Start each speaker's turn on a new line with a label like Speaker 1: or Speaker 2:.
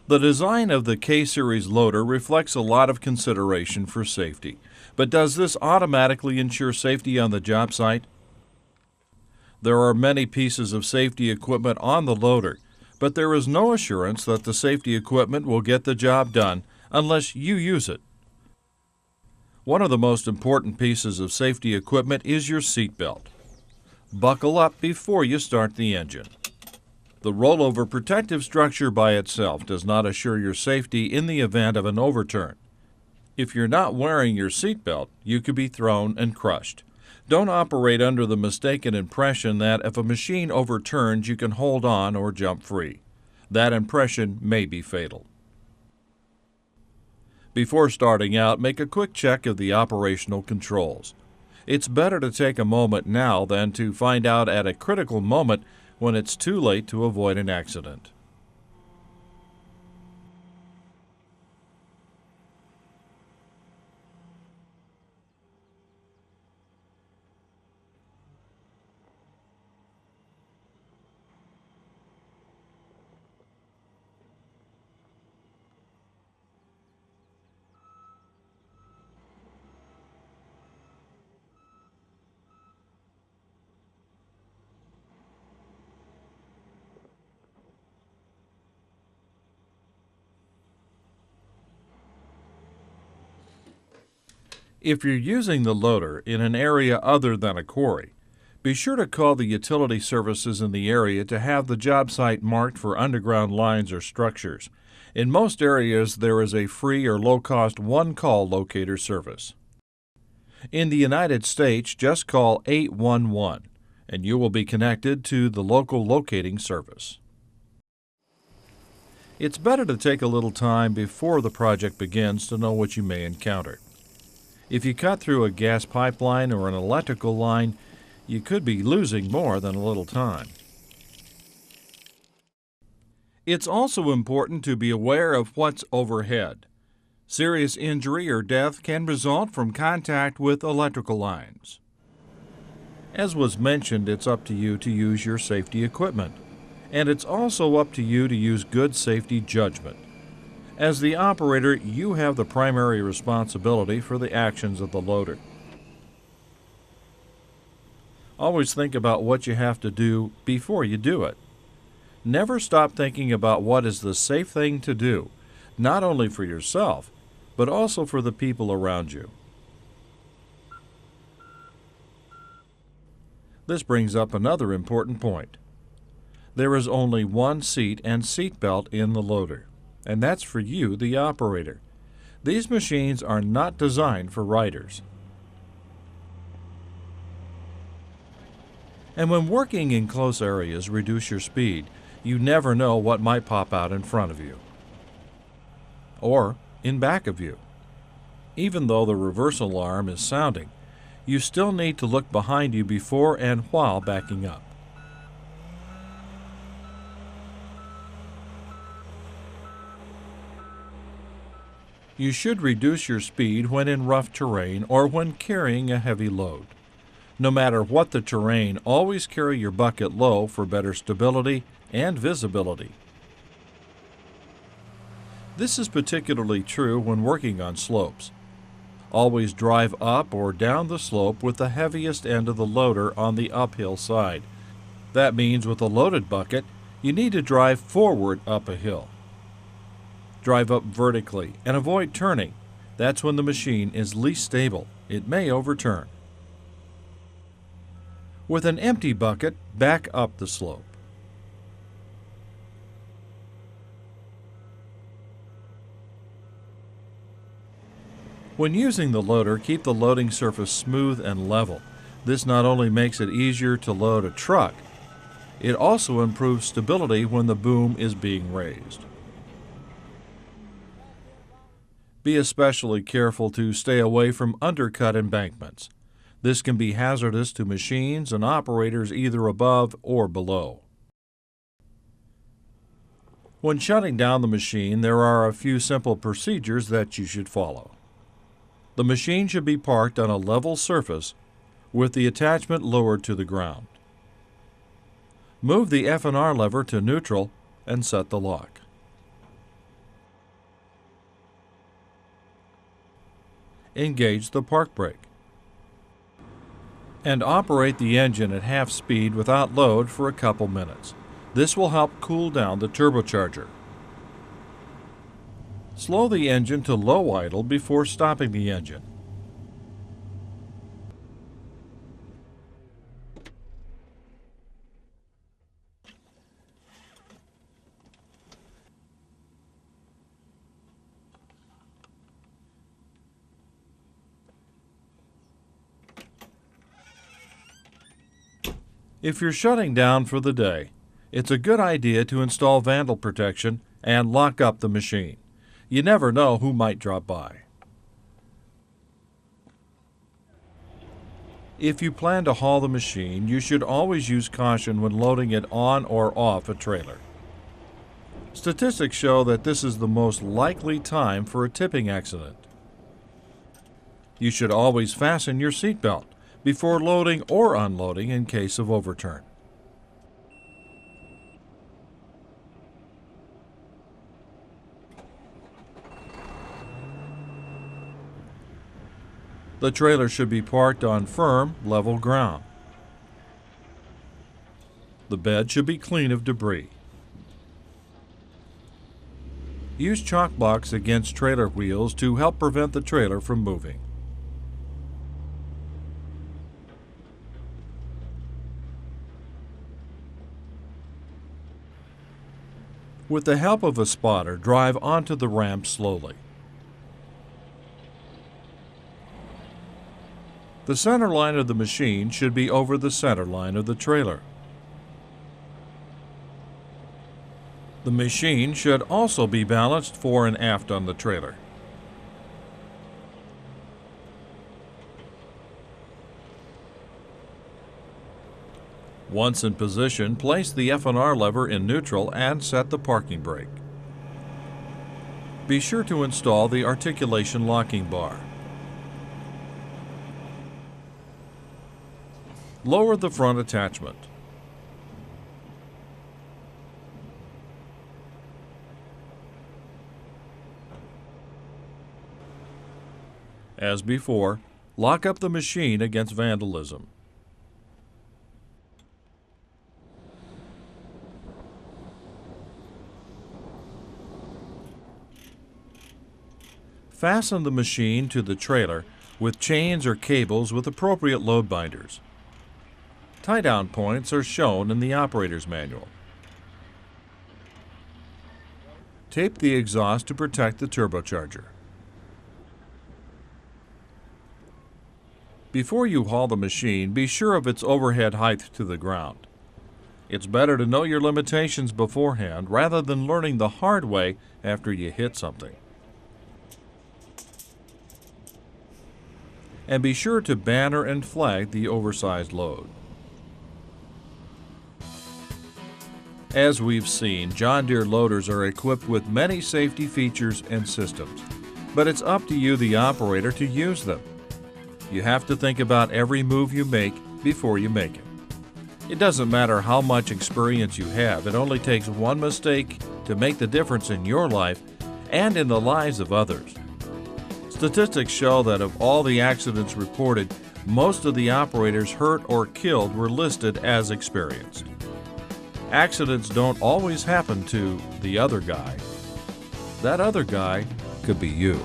Speaker 1: The design of the K-Series loader reflects a lot of consideration for safety. But does this automatically ensure safety on the job site? There are many pieces of safety equipment on the loader, but there is no assurance that the safety equipment will get the job done unless you use it. One of the most important pieces of safety equipment is your seat belt. Buckle up before you start the engine. The rollover protective structure by itself does not assure your safety in the event of an overturn. If you're not wearing your seat belt, you could be thrown and crushed. Don't operate under the mistaken impression that if a machine overturns, you can hold on or jump free. That impression may be fatal. Before starting out, make a quick check of the operational controls. It's better to take a moment now than to find out at a critical moment when it's too late to avoid an accident. If you're using the loader in an area other than a quarry, be sure to call the utility services in the area to have the job site marked for underground lines or structures. In most areas, there is a free or low-cost one-call locator service. In the United States, just call 811 and you will be connected to the local locating service. It's better to take a little time before the project begins to know what you may encounter. If you cut through a gas pipeline or an electrical line, you could be losing more than a little time. It's also important to be aware of what's overhead. Serious injury or death can result from contact with electrical lines. As was mentioned, it's up to you to use your safety equipment, and it's also up to you to use good safety judgment. As the operator, you have the primary responsibility for the actions of the loader. Always think about what you have to do before you do it. Never stop thinking about what is the safe thing to do, not only for yourself, but also for the people around you. This brings up another important point. There is only one seat and seat belt in the loader, and that's for you, the operator. These machines are not designed for riders. And when working in close areas, reduce your speed. You never know what might pop out in front of you or in back of you. Even though the reverse alarm is sounding, you still need to look behind you before and while backing up. You should reduce your speed when in rough terrain or when carrying a heavy load. No matter what the terrain, always carry your bucket low for better stability and visibility. This is particularly true when working on slopes. Always drive up or down the slope with the heaviest end of the loader on the uphill side. That means with a loaded bucket, you need to drive forward up a hill. Drive up vertically and avoid turning. That's when the machine is least stable. It may overturn. With an empty bucket, back up the slope. When using the loader, keep the loading surface smooth and level. This not only makes it easier to load a truck, it also improves stability when the boom is being raised. Be especially careful to stay away from undercut embankments. This can be hazardous to machines and operators either above or below. When shutting down the machine, there are a few simple procedures that you should follow. The machine should be parked on a level surface with the attachment lowered to the ground. Move the F&R lever to neutral and set the lock. engage the park brake. And operate the engine at half speed without load for a couple minutes. This will help cool down the turbocharger. Slow the engine to low idle before stopping the engine. If you're shutting down for the day, it's a good idea to install vandal protection and lock up the machine. You never know who might drop by. If you plan to haul the machine, you should always use caution when loading it on or off a trailer. Statistics show that this is the most likely time for a tipping accident. You should always fasten your seatbelt before loading or unloading in case of overturn. The trailer should be parked on firm, level ground. The bed should be clean of debris. Use chalk blocks against trailer wheels to help prevent the trailer from moving. With the help of a spotter, drive onto the ramp slowly. The center line of the machine should be over the center line of the trailer. The machine should also be balanced fore and aft on the trailer. Once in position, place the F&R lever in neutral and set the parking brake. Be sure to install the articulation locking bar. Lower the front attachment. As before, lock up the machine against vandalism. Fasten the machine to the trailer with chains or cables with appropriate load binders. Tie-down points are shown in the operator's manual. Tape the exhaust to protect the turbocharger. Before you haul the machine, be sure of its overhead height to the ground. It's better to know your limitations beforehand rather than learning the hard way after you hit something. And be sure to banner and flag the oversized load. As we've seen, John Deere loaders are equipped with many safety features and systems, but it's up to you, the operator, to use them. You have to think about every move you make before you make it. It doesn't matter how much experience you have, it only takes one mistake to make the difference in your life and in the lives of others. Statistics show that of all the accidents reported, most of the operators hurt or killed were listed as experienced. Accidents don't always happen to the other guy. That other guy could be you.